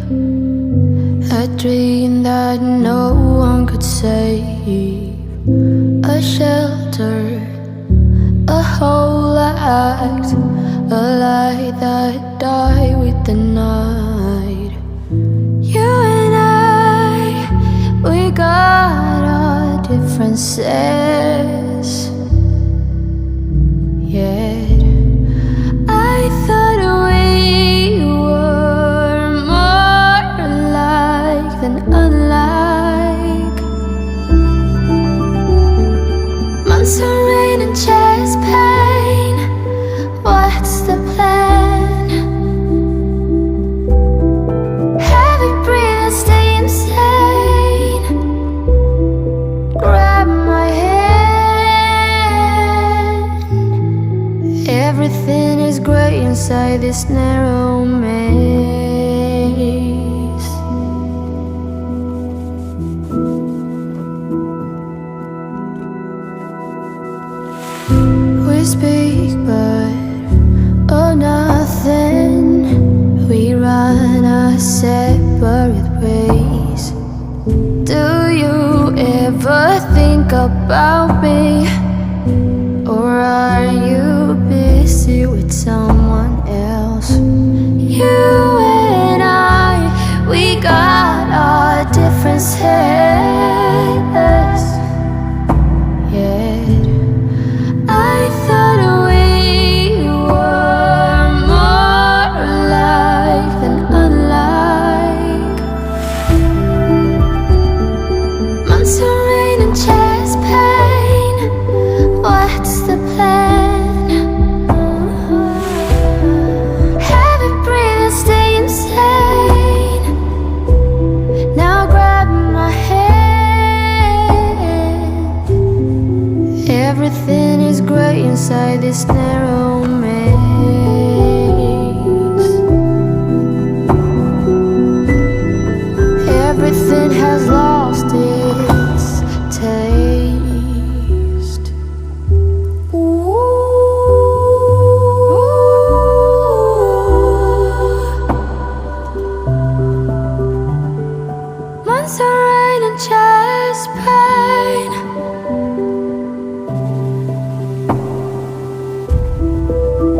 A dream that no one could save, a shelter, a whole act, a light that died with the night. You and I, we got our differences, yet I thought we were more alike than unlike. Months of rain and chest pain, what's the plan? Heavy breathe and stay insane. Grab my hand. Everything is grey inside this narrow maze. We speak but oh nothing. We run our separate ways. Do you ever think about me? Or are you busy with someone else? You and I, we got our differences, yet I thought we were more alike than unlike. Months of rain and chest pain, what's the plan? Heavy breathe and stay insane. Now grab my hand. Everything is grey inside this narrow maze. Everything has lost its taste. Months of rain and chest pain.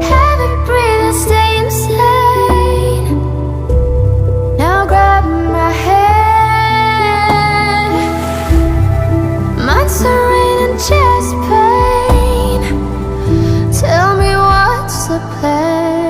Heavy breathe and stay insane. Now grab my hand. Months of rain and chest pain. Tell me what's the plan?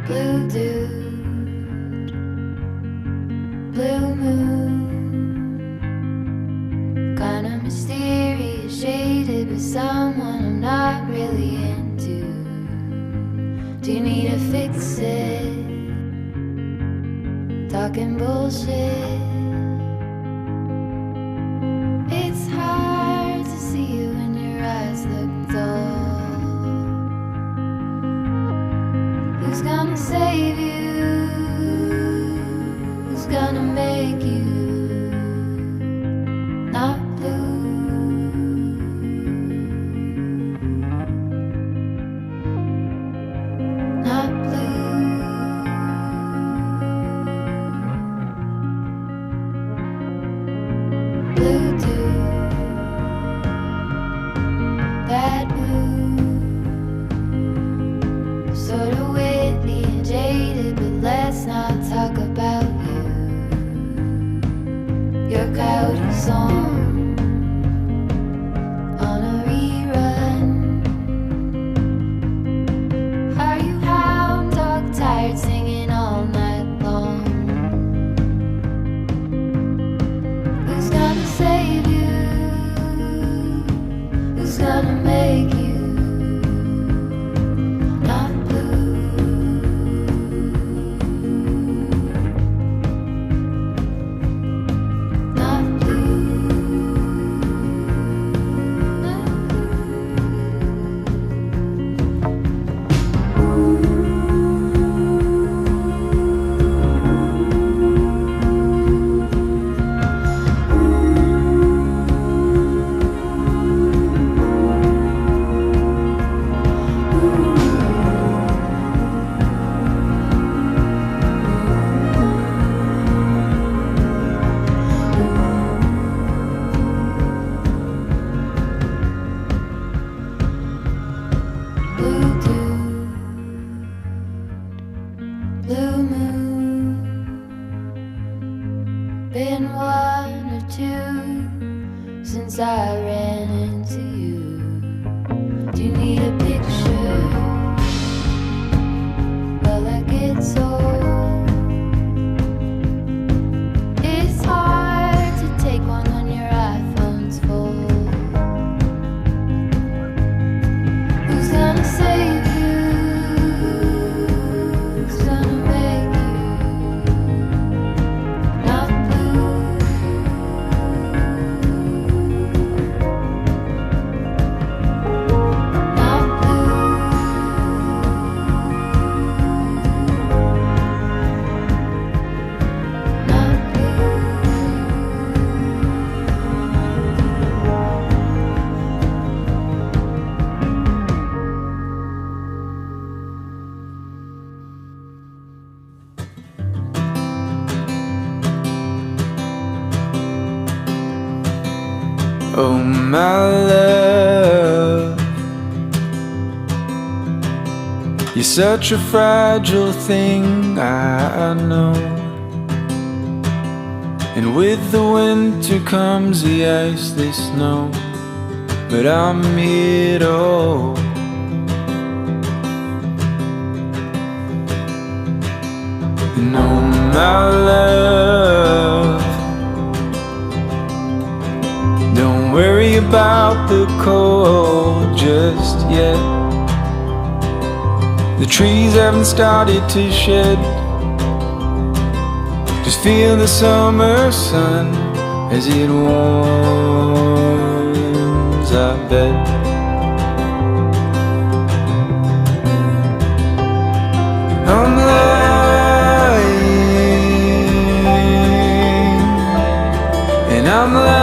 Blue dude, blue moon, kinda mysterious, shaded with someone I'm not really into. Do you need to fix it? Talking bullshit. It's hard to see you when your eyes look dull. Who's gonna save you? Who's gonna make you not blue? Not blue. Blue dude, bad mood, sorta witty and jaded, but let's not talk about you. Your coyote song on a rerun. Are you hound dog tired singing all night long? Who's gonna save you? Who's gonna make you not blue? Not blue. I ran into you. Do you need a picture? Well, that gets old. It's hard to take one when your iPhone's full. Who's gonna save you? Who's gonna make you not blue? Not blue. Not blue. Oh my love, you're such a fragile thing, I know. And with the winter comes the ice, the snow, but I'm here to hold. And oh my love, don't worry about the cold just yet. The trees haven't started to shed. Just feel the summer sun as it warms our bed. I'm lying, and I'm lying.